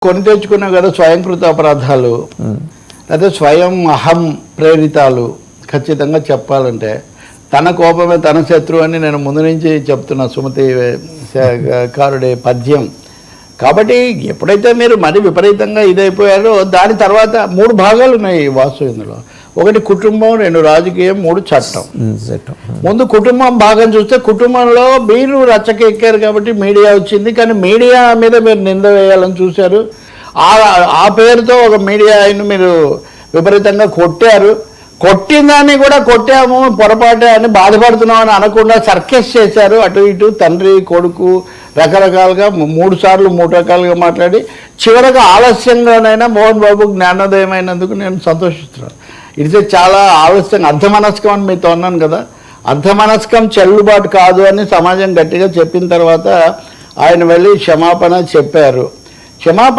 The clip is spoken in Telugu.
కొని తెచ్చుకున్నాం కదా స్వయంకృత అపరాధాలు, అయితే స్వయం అహం ప్రేరితాలు. ఖచ్చితంగా చెప్పాలంటే తన కోపమే తన శత్రువు అని నేను ముందు నుంచి చెప్తున్నా సుమతి కారుడే పద్యం. కాబట్టి ఎప్పుడైతే మీరు మరి విపరీతంగా ఇదైపోయారో దాని తర్వాత 3 భాగాలు ఉన్నాయి వాస్తు ఇందులో. 1 కుటుంబం, 2 రాజకీయం, 3 చట్టం. ముందు కుటుంబం భాగం చూస్తే కుటుంబంలో మీరు రచ్చకెక్కారు కాబట్టి మీడియా వచ్చింది, కానీ మీడియా మీద మీరు నింద వేయాలని చూశారు. ఆ పేరుతో ఒక మీడియా ఆయన మీరు విపరీతంగా కొట్టారు. కొట్టిన దాన్ని కూడా కొట్టాము పొరపాటే అని బాధపడుతున్నాం అని అనకుండా సర్కస్ చేశారు. అటు ఇటు తండ్రి కొడుకు రకరకాలుగా 3 సార్లు 3 రకాలుగా మాట్లాడి చివరకు ఆలస్యంగానైనా మోహన్ బాబు జ్ఞానోదయం అయినందుకు నేను సంతోషిస్తున్నాను. ఇది చాలా ఆలస్యంగా అర్ధమనస్కం అని మీతో అన్నాను కదా, అర్ధమనస్కం చెల్లుబాటు కాదు అని సమాజం గట్టిగా చెప్పిన తర్వాత ఆయన వెళ్ళి క్షమాపణ చెప్పారు. క్షమాపణ